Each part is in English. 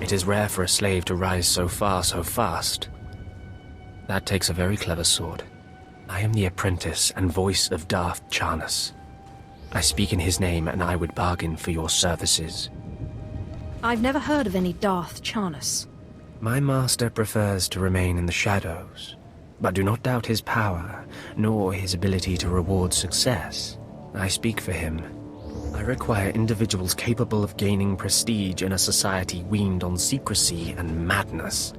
It is rare for a slave to rise so far so fast. That takes a very clever sword. I am the apprentice and voice of Darth Charnas. I speak in his name, and I would bargain for your services. I've never heard of any Darth Charnas. My master prefers to remain in the shadows, but do not doubt his power, nor his ability to reward success. I speak for him. I require individuals capable of gaining prestige in a society weaned on secrecy and madness.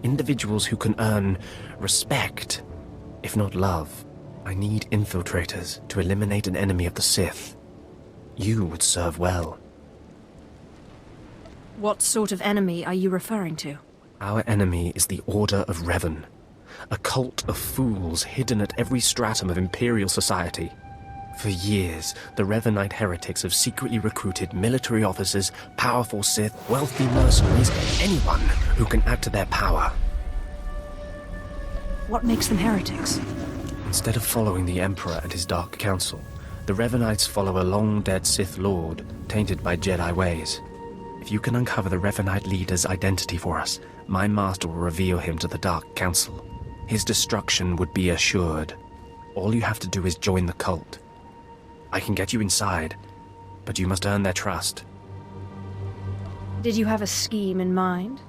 Individuals who can earn respect, if not love. I need infiltrators to eliminate an enemy of the Sith. You would serve well. What sort of enemy are you referring to? Our enemy is the Order of Revan, a cult of fools hidden at every stratum of Imperial society. For years, the Revanite heretics have secretly recruited military officers, powerful Sith, wealthy mercenaries, anyone who can add to their power. What makes them heretics? Instead of following the Emperor and his Dark Council, the Revanites follow a long-dead Sith Lord, tainted by Jedi ways. If you can uncover the Revanite leader's identity for us, my master will reveal him to the Dark Council. His destruction would be assured. All you have to do is join the cult. I can get you inside, but you must earn their trust. Did you have a scheme in mind?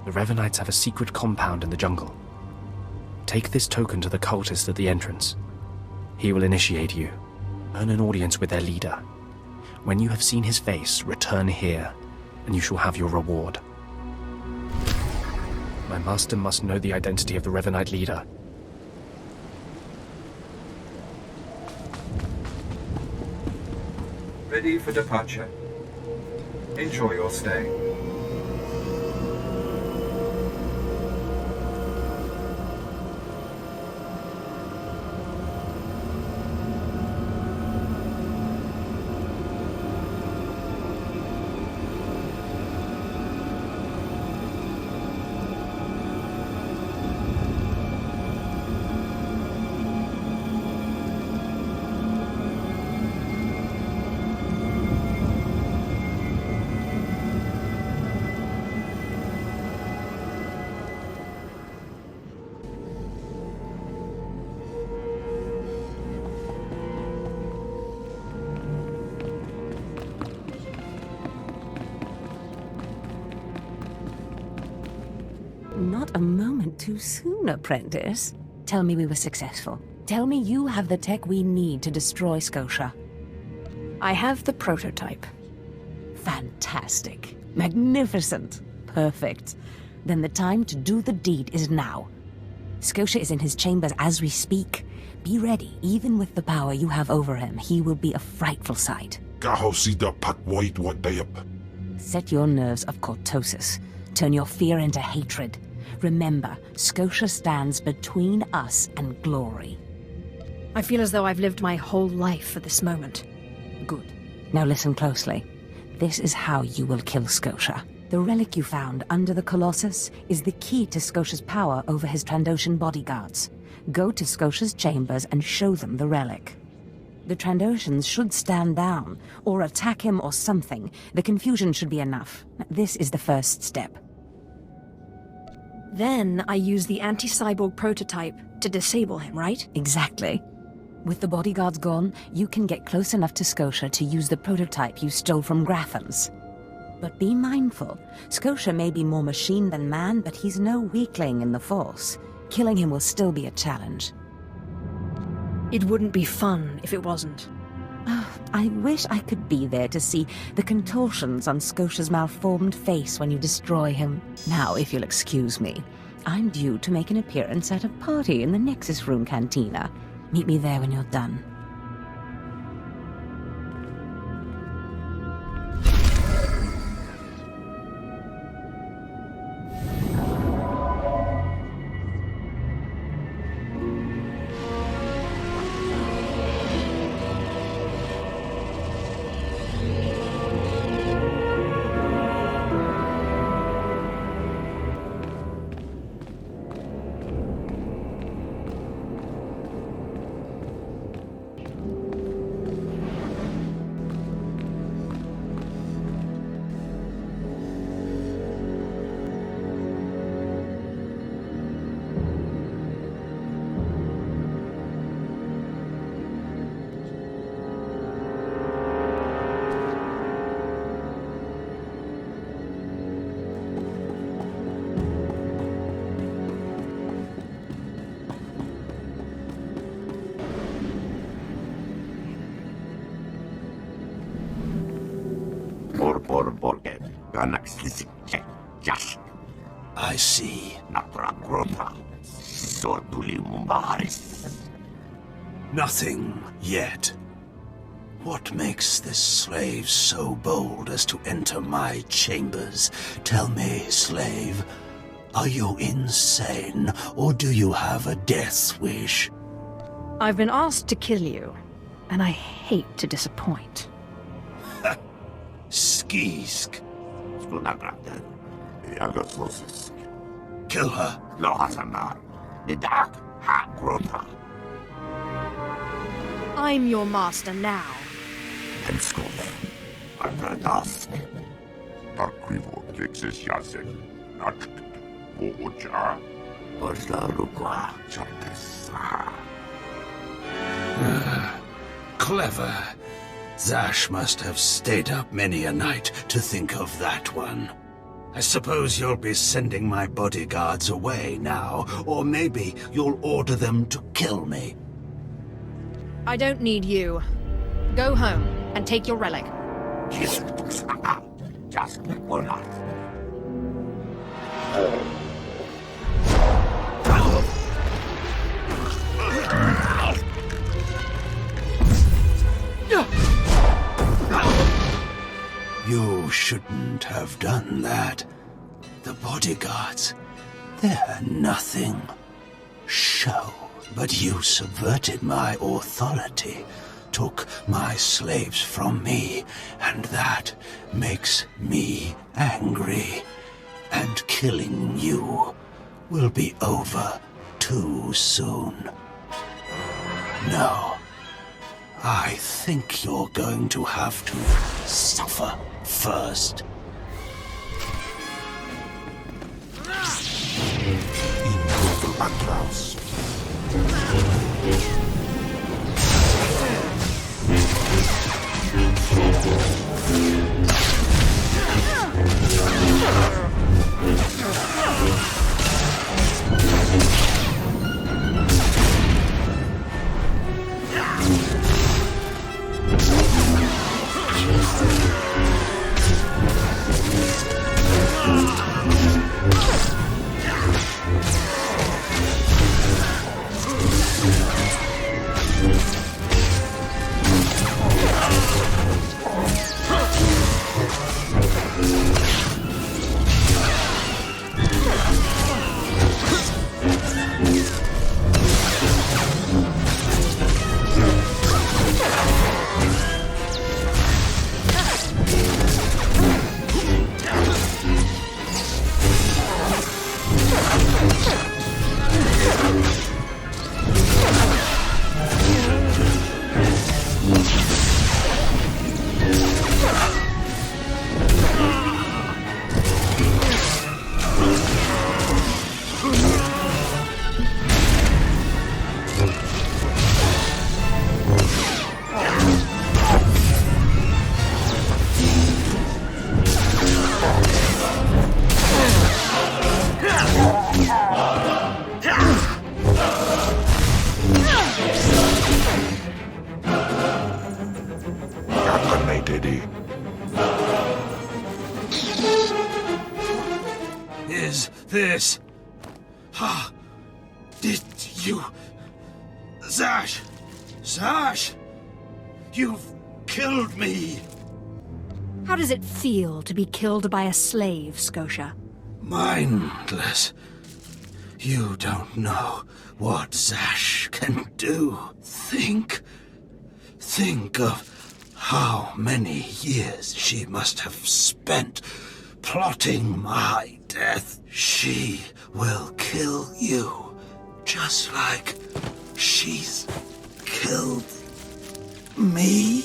The Revanites have a secret compound in the jungle. Take this token to the cultist at the entrance. He will initiate you. Earn an audience with their leader. When you have seen his face, return here, and you shall have your reward. My master must know the identity of the Revanite leader. Ready for departure. Enjoy your stay. Not a moment too soon, apprentice. Tell me we were successful. Tell me you have the tech we need to destroy Scotia. I have the prototype. Fantastic. Magnificent. Perfect. Then the time to do the deed is now. Scotia is in his chambers as we speak. Be ready. Even with the power you have over him, he will be a frightful sight. Set your nerves of cortosis. Turn your fear into hatred. Remember, Scotia stands between us and glory. I feel as though I've lived my whole life for this moment. Good. Now listen closely. This is how you will kill Scotia. The relic you found under the Colossus is the key to Scotia's power over his Trandoshan bodyguards. Go to Scotia's chambers and show them the relic. The Trandoshans should stand down, or attack him or something. The confusion should be enough. This is the first step. Then I use the anti-cyborg prototype to disable him, right? Exactly. With the bodyguards gone, you can get close enough to Scotia to use the prototype you stole from Grathans. But be mindful. Scotia may be more machine than man, but he's no weakling in the Force. Killing him will still be a challenge. It wouldn't be fun if it wasn't. I wish I could be there to see the contortions on Scotia's malformed face when you destroy him. Now, if you'll excuse me, I'm due to make an appearance at a party in the Nexus Room Cantina. Meet me there when you're done. I see. Nothing yet. What makes this slave so bold as to enter my chambers? Tell me, slave, are you insane, or do you have a death wish? I've been asked to kill you, and I hate to disappoint. Skisk. Kill her. I'm your master now. Clever. Zash must have stayed up many a night to think of that one. I suppose you'll be sending my bodyguards away now, or maybe you'll order them to kill me. I don't need you. Go home and take your relic. You shouldn't have done that. The bodyguards, they're nothing. Show. But you subverted my authority, took my slaves from me, and that makes me angry. And killing you will be over too soon. No. I think you're going to have to suffer first. Is this... Did you... Zash! Zash! You've killed me! How does it feel to be killed by a slave, Scotia? Mindless. You don't know what Zash can do. Think of how many years she must have spent plotting my death. She will kill you, just like she's killed me.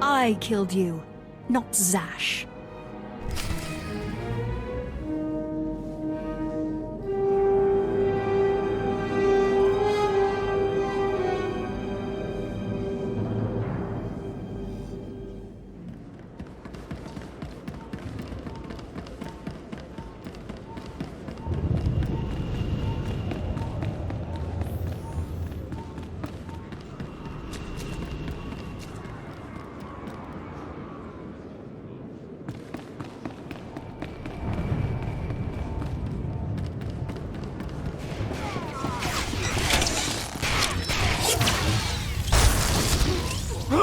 I killed you, not Zash. Ni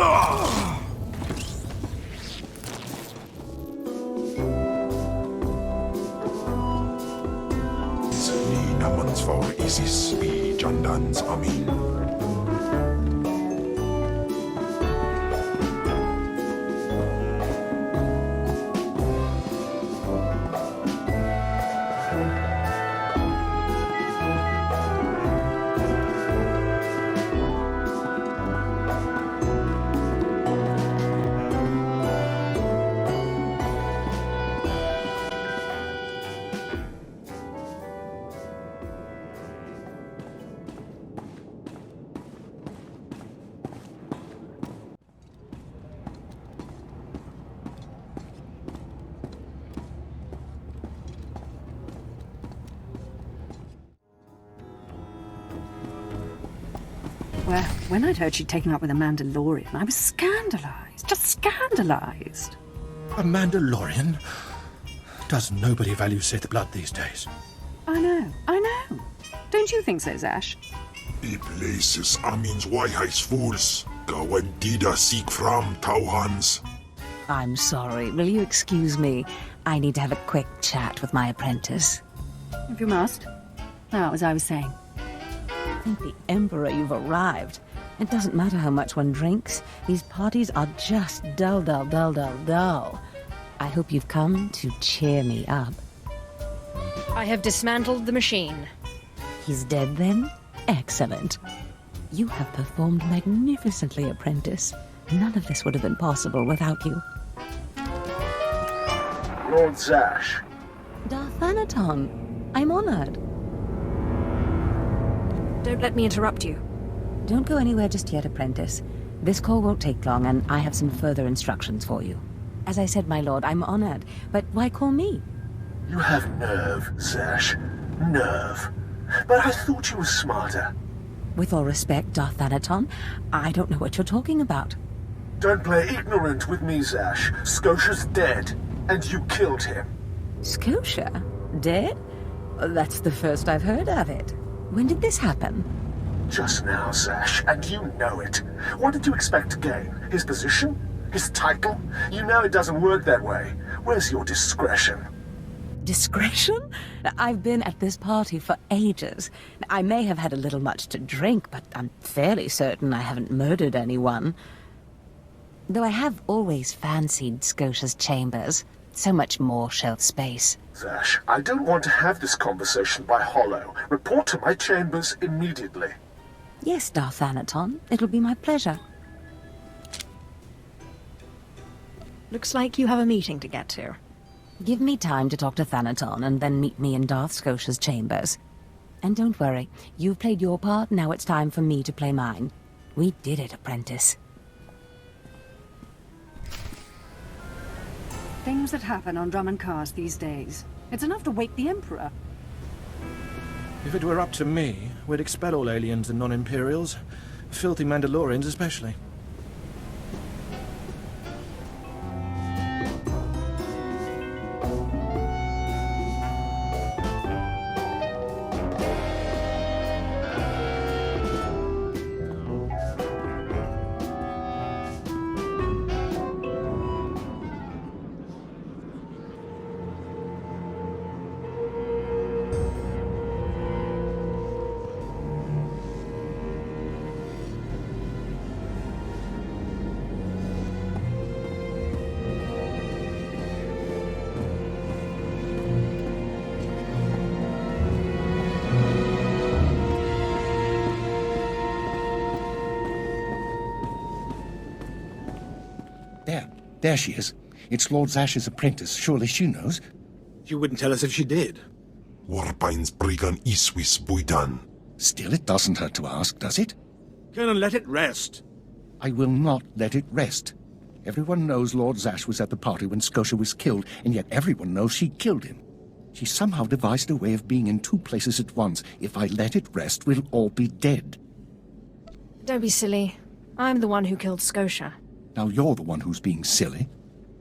namens for Isis bi Jandans Amin. Well, when I'd heard she'd taken up with a Mandalorian, I was scandalised. Just scandalised. A Mandalorian? Does nobody value Sith blood these days? I know. Don't you think so, Zash? I places Amin's Waiheis fools. Gawandida seek from Tauhans. I'm sorry. Will you excuse me? I need to have a quick chat with my apprentice. If you must. Now, as I was saying. Thank the Emperor you've arrived. It doesn't matter how much one drinks. These parties are just dull. I hope you've come to cheer me up. I have dismantled the machine. He's dead then? Excellent. You have performed magnificently, apprentice. None of this would have been possible without you. Lord Zash. Darthanaton, I'm honored. Don't let me interrupt you. Don't go anywhere just yet, apprentice. This call won't take long, and I have some further instructions for you. As I said, my lord, I'm honored, but why call me? You have nerve, Zash. Nerve. But I thought you were smarter. With all respect, Darthanaton, I don't know what you're talking about. Don't play ignorant with me, Zash. Scotia's dead, and you killed him. Scotia? Dead? That's the first I've heard of it. When did this happen? Just now, Zash, and you know it. What did you expect to gain? His position? His title? You know it doesn't work that way. Where's your discretion? Discretion? I've been at this party for ages. I may have had a little much to drink, but I'm fairly certain I haven't murdered anyone. Though I have always fancied Scotia's chambers. So much more shelf space. Zash, I don't want to have this conversation by hollow. Report to my chambers immediately. Yes, Darthanaton. It'll be my pleasure. Looks like you have a meeting to get to. Give me time to talk to Thanaton, and then meet me in Darth Scotia's chambers. And don't worry, you've played your part, now it's time for me to play mine. We did it, apprentice. Things that happen on Drummond cars these days. It's enough to wake the Emperor. If it were up to me, we'd expel all aliens and non-Imperials. Filthy Mandalorians especially. There she is. It's Lord Zash's apprentice. Surely she knows. You wouldn't tell us if she did. Warpines Brigan Iswis Buidan. Still, it doesn't hurt to ask, does it? Colonel, let it rest. I will not let it rest. Everyone knows Lord Zash was at the party when Scotia was killed, and yet everyone knows she killed him. She somehow devised a way of being in two places at once. If I let it rest, we'll all be dead. Don't be silly. I'm the one who killed Scotia. Now you're the one who's being silly.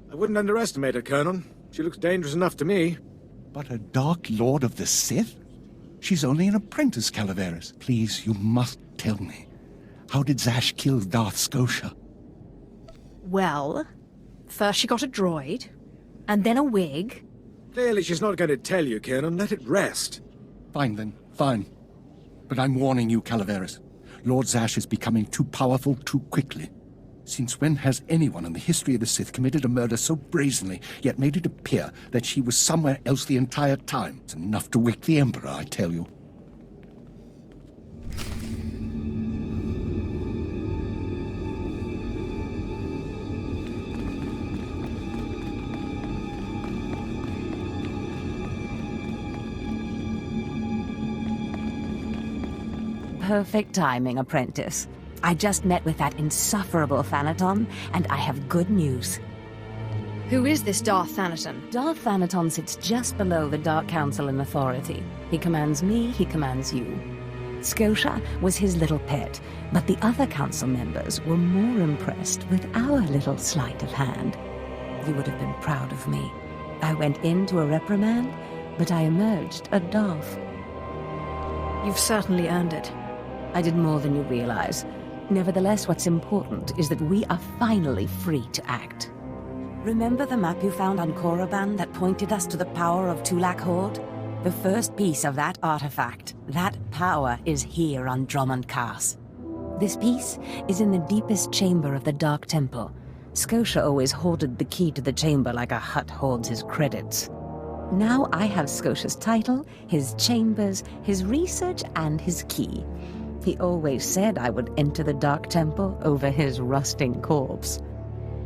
I wouldn't underestimate her, Colonel. She looks dangerous enough to me. But a Dark Lord of the Sith? She's only an apprentice, Calaveras. Please, you must tell me. How did Zash kill Darth Scotia? Well, first she got a droid, and then a wig. Clearly she's not going to tell you, Kieran. Let it rest. Fine then, fine. But I'm warning you, Calaveras. Lord Zash is becoming too powerful too quickly. Since when has anyone in the history of the Sith committed a murder so brazenly, yet made it appear that she was somewhere else the entire time? It's enough to wake the Emperor, I tell you. Perfect timing, apprentice. I just met with that insufferable Thanaton, and I have good news. Who is this Darth Thanaton? Darth Thanaton sits just below the Dark Council in authority. He commands me, he commands you. Scotia was his little pet, but the other council members were more impressed with our little sleight of hand. You would have been proud of me. I went into a reprimand, but I emerged a Darth. You've certainly earned it. I did more than you realize. Nevertheless, what's important is that we are finally free to act. Remember the map you found on Korriban that pointed us to the power of Tulak Horde? The first piece of that artifact, that power, is here on Drummond Cars. This piece is in the deepest chamber of the Dark Temple. Scotia always hoarded the key to the chamber like a Hutt hoards his credits. Now I have Scotia's title, his chambers, his research, and his key. He always said I would enter the Dark Temple over his rusting corpse.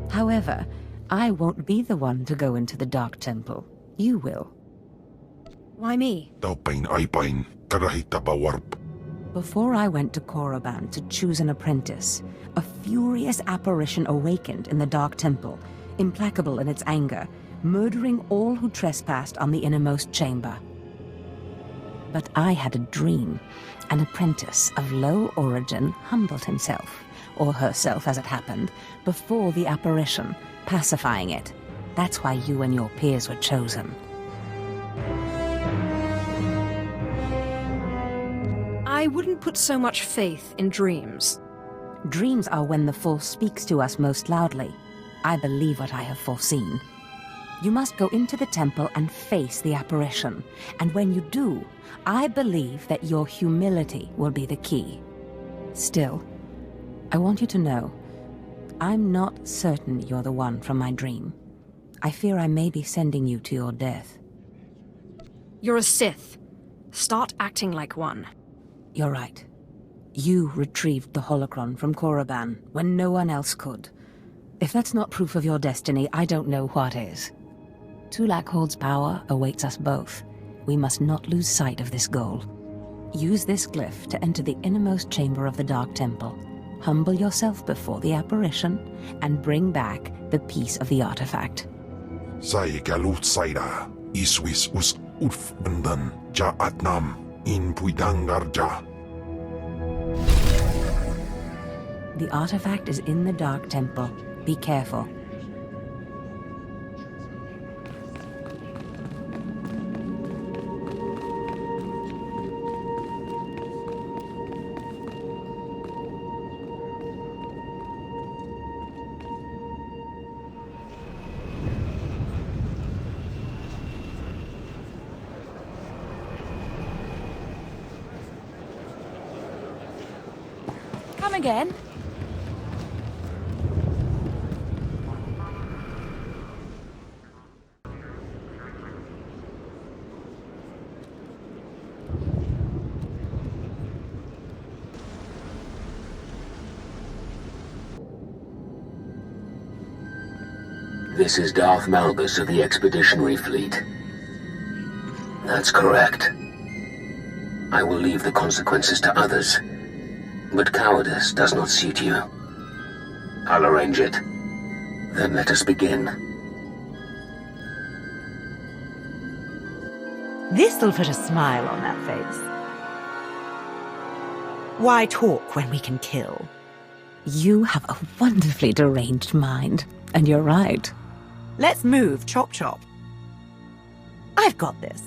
However, I won't be the one to go into the Dark Temple. You will. Why me? Before I went to Korriban to choose an apprentice, a furious apparition awakened in the Dark Temple, implacable in its anger, murdering all who trespassed on the innermost chamber. But I had a dream. An apprentice of low origin humbled himself, or herself as it happened, before the apparition, pacifying it. That's why you and your peers were chosen. I wouldn't put so much faith in dreams. Dreams are when the Force speaks to us most loudly. I believe what I have foreseen. You must go into the temple and face the apparition. And when you do, I believe that your humility will be the key. Still, I want you to know, I'm not certain you're the one from my dream. I fear I may be sending you to your death. You're a Sith. Start acting like one. You're right. You retrieved the holocron from Korriban when no one else could. If that's not proof of your destiny, I don't know what is. Tulak Horde's power awaits us both. We must not lose sight of this goal. Use this glyph to enter the innermost chamber of the Dark Temple. Humble yourself before the apparition, and bring back the piece of the artifact. The artifact is in the Dark Temple. Be careful. Come again? This is Darth Malgus of the Expeditionary Fleet. That's correct. I will leave the consequences to others, but cowardice does not suit you. I'll arrange it. Then let us begin. This'll put a smile on that face. Why talk when we can kill? You have a wonderfully deranged mind, and you're right. Let's move, Chop Chop. I've got this.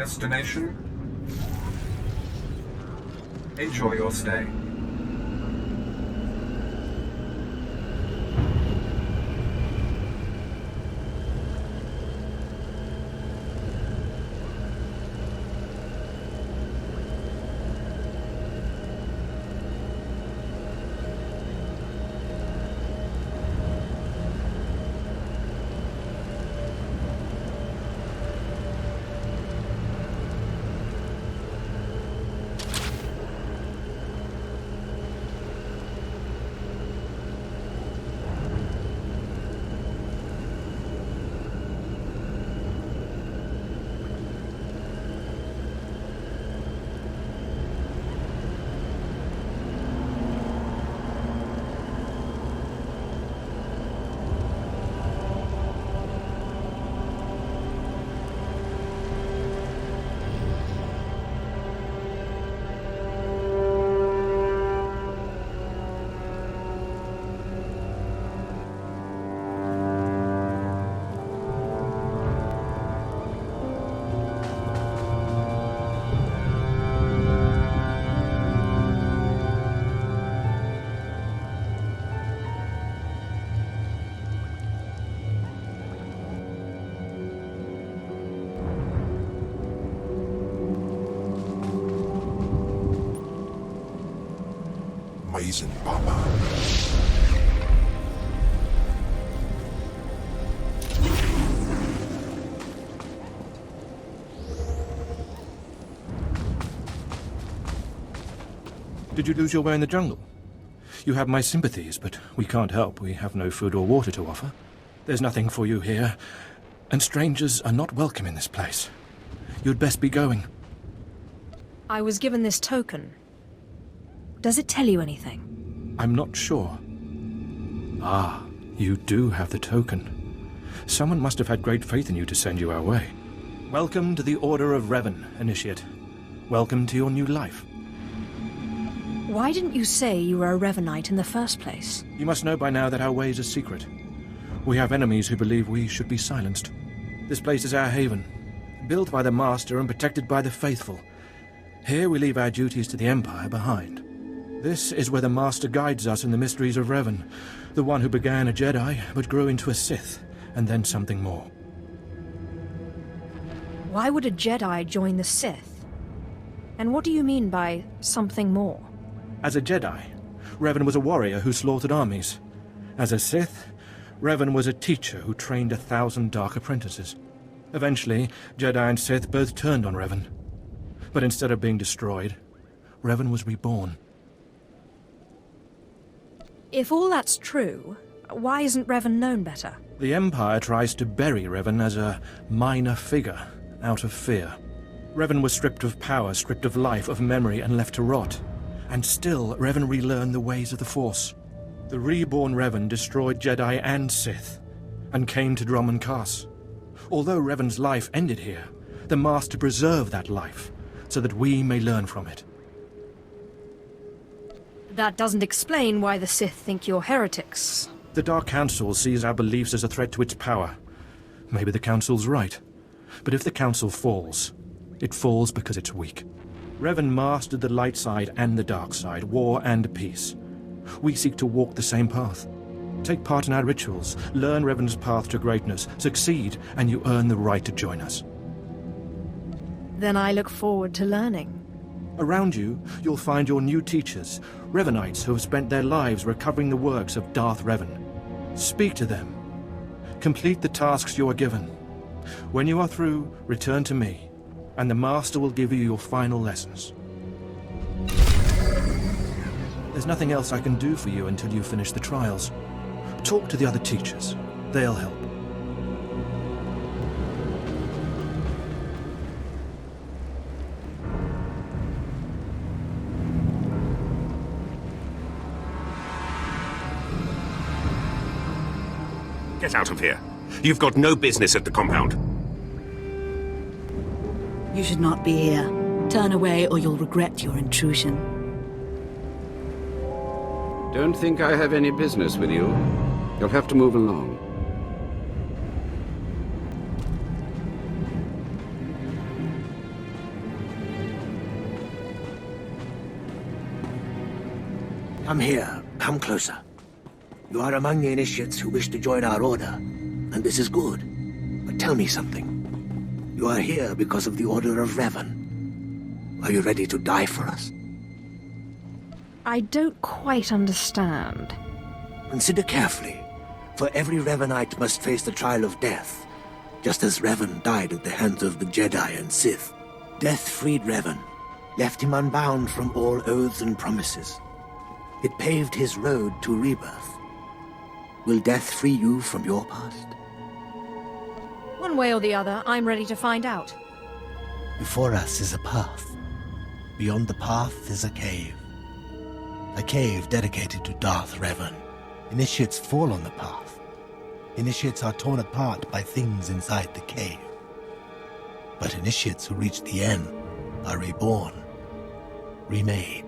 Destination? Enjoy your stay. Amazing, Papa. Did you lose your way in the jungle? You have my sympathies, but we can't help. We have no food or water to offer. There's nothing for you here, and strangers are not welcome in this place. You'd best be going. I was given this token. Does it tell you anything? I'm not sure. Ah, you do have the token. Someone must have had great faith in you to send you our way. Welcome to the Order of Revan, Initiate. Welcome to your new life. Why didn't you say you were a Revanite in the first place? You must know by now that our ways are secret. We have enemies who believe we should be silenced. This place is our haven, built by the Master and protected by the faithful. Here we leave our duties to the Empire behind. This is where the Master guides us in the mysteries of Revan, the one who began a Jedi but grew into a Sith, and then something more. Why would a Jedi join the Sith? And what do you mean by something more? As a Jedi, Revan was a warrior who slaughtered armies. As a Sith, Revan was a teacher who trained 1,000 dark apprentices. Eventually, Jedi and Sith both turned on Revan. But instead of being destroyed, Revan was reborn. If all that's true, why isn't Revan known better? The Empire tries to bury Revan as a minor figure, out of fear. Revan was stripped of power, stripped of life, of memory, and left to rot. And still, Revan relearned the ways of the Force. The reborn Revan destroyed Jedi and Sith, and came to Dromund Kaas. Although Revan's life ended here, the Master preserved that life, so that we may learn from it. That doesn't explain why the Sith think you're heretics. The Dark Council sees our beliefs as a threat to its power. Maybe the Council's right. But if the Council falls, it falls because it's weak. Revan mastered the light side and the dark side, war and peace. We seek to walk the same path. Take part in our rituals, learn Revan's path to greatness, succeed, and you earn the right to join us. Then I look forward to learning. Around you, you'll find your new teachers, Revanites who have spent their lives recovering the works of Darth Revan. Speak to them. Complete the tasks you are given. When you are through, return to me, and the Master will give you your final lessons. There's nothing else I can do for you until you finish the trials. Talk to the other teachers. They'll help. Get out of here. You've got no business at the compound. You should not be here. Turn away or you'll regret your intrusion. Don't think I have any business with you. You'll have to move along. Come here. Come closer. You are among the initiates who wish to join our order, and this is good. But tell me something. You are here because of the Order of Revan. Are you ready to die for us? I don't quite understand. Consider carefully, for every Revanite must face the trial of death, just as Revan died at the hands of the Jedi and Sith. Death freed Revan, left him unbound from all oaths and promises. It paved his road to rebirth. Will death free you from your past? One way or the other, I'm ready to find out. Before us is a path. Beyond the path is a cave. A cave dedicated to Darth Revan. Initiates fall on the path. Initiates are torn apart by things inside the cave. But initiates who reach the end are reborn, remade.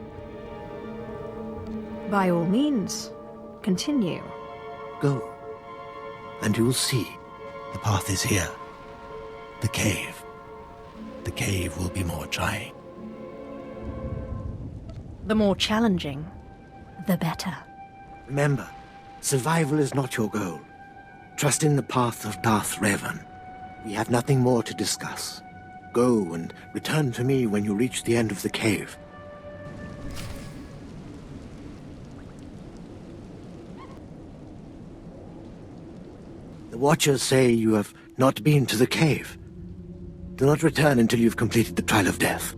By all means, continue. Go, and you'll see. The path is here. The cave. The cave will be more trying. The more challenging, the better. Remember, survival is not your goal. Trust in the path of Darth Revan. We have nothing more to discuss. Go and return to me when you reach the end of the cave. The Watchers say you have not been to the cave. Do not return until you've completed the trial of death.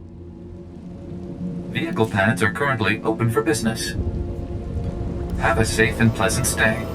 Vehicle pads are currently open for business. Have a safe and pleasant stay.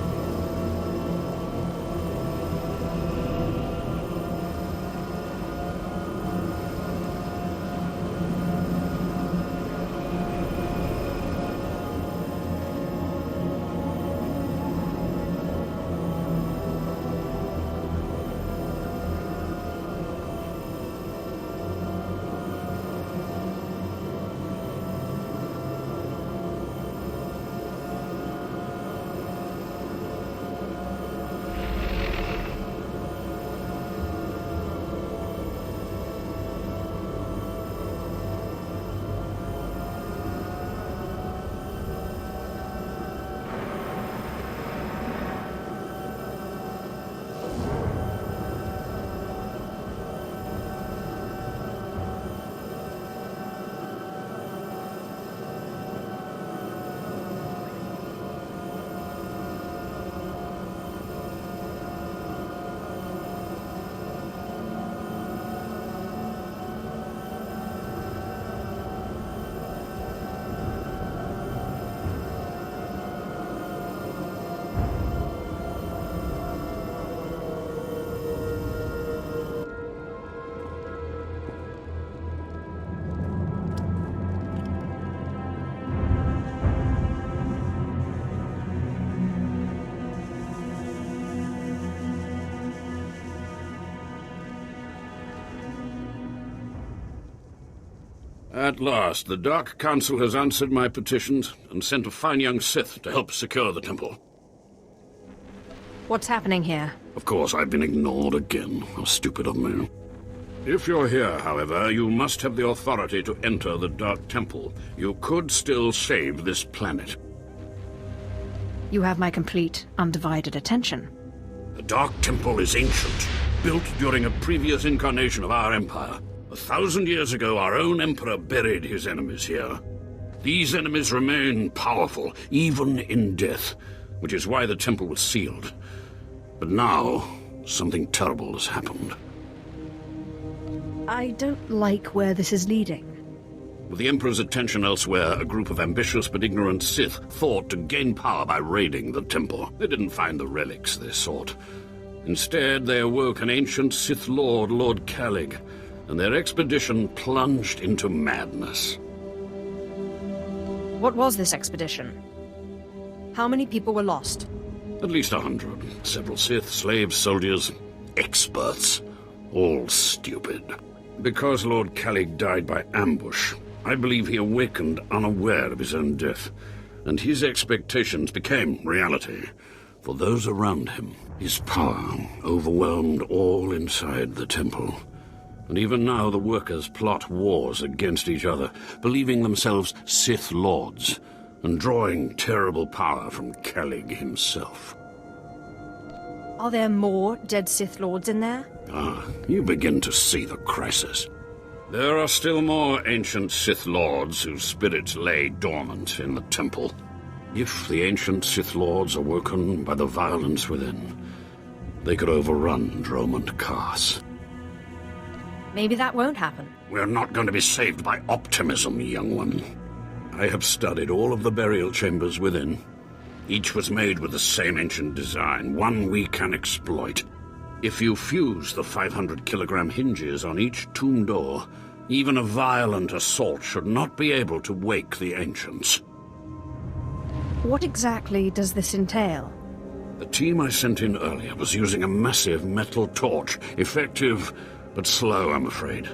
At last, the Dark Council has answered my petitions and sent a fine young Sith to help secure the temple. What's happening here? Of course, I've been ignored again. How stupid of me. If you're here, however, you must have the authority to enter the Dark Temple. You could still save this planet. You have my complete, undivided attention. The Dark Temple is ancient, built during a previous incarnation of our empire. 1,000 years ago, our own emperor buried his enemies here. These enemies remain powerful, even in death, which is why the temple was sealed. But now, something terrible has happened. I don't like where this is leading. With the Emperor's attention elsewhere, a group of ambitious but ignorant Sith thought to gain power by raiding the temple. They didn't find the relics they sought. Instead, they awoke an ancient Sith Lord, Lord Calig, and their expedition plunged into madness. What was this expedition? How many people were lost? At least 100. Several Sith, slaves, soldiers, experts. All stupid. Because Lord Calig died by ambush, I believe he awakened unaware of his own death, and his expectations became reality. For those around him, his power overwhelmed all inside the temple. And even now the workers plot wars against each other, believing themselves Sith Lords, and drawing terrible power from Kellig himself. Are there more dead Sith Lords in there? Ah, you begin to see the crisis. There are still more ancient Sith Lords whose spirits lay dormant in the temple. If the ancient Sith Lords are woken by the violence within, they could overrun Dromund Kaas. Maybe that won't happen. We're not going to be saved by optimism, young one. I have studied all of the burial chambers within. Each was made with the same ancient design, one we can exploit. If you fuse the 500-kilogram hinges on each tomb door, even a violent assault should not be able to wake the ancients. What exactly does this entail? The team I sent in earlier was using a massive metal torch. Effective, but slow, I'm afraid.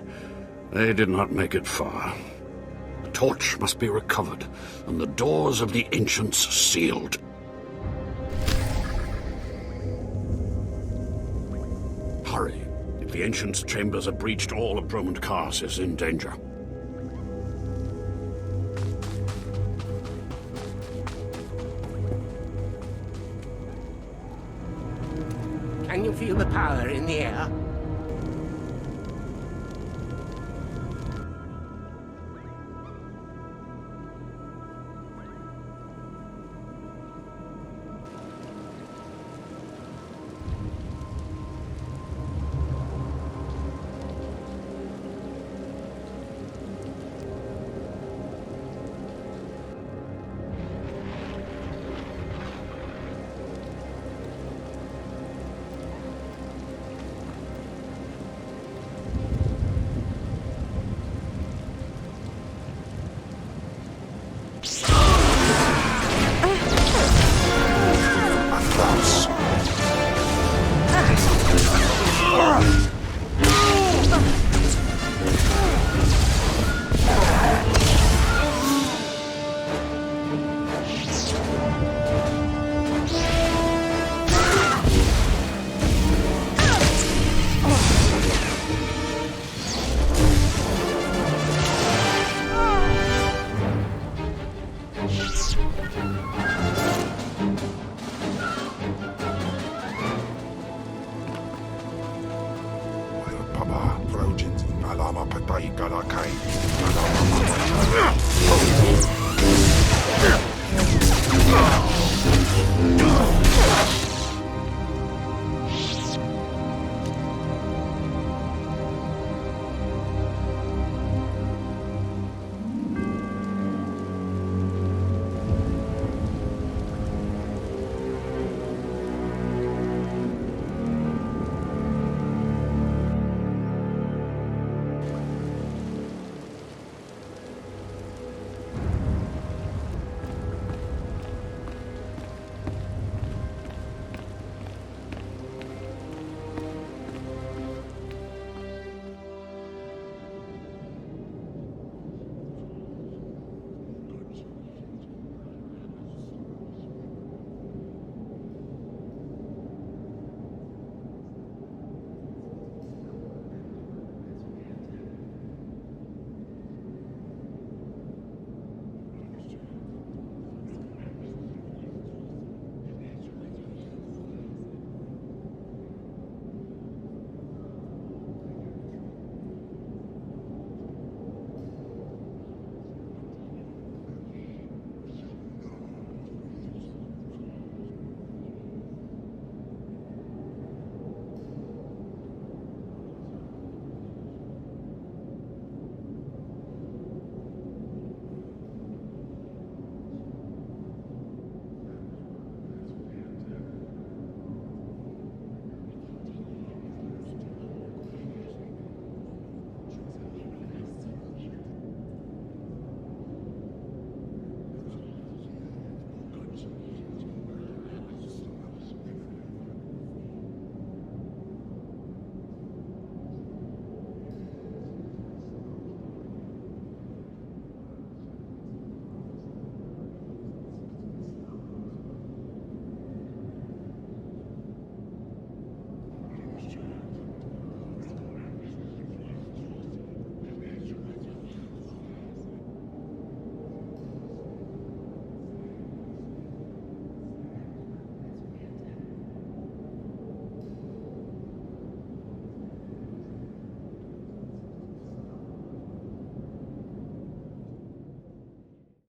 They did not make it far. The torch must be recovered, and the doors of the ancients sealed. Hurry. If the ancients' chambers are breached, all of Dromund Kaas is in danger. Can you feel the power in the air?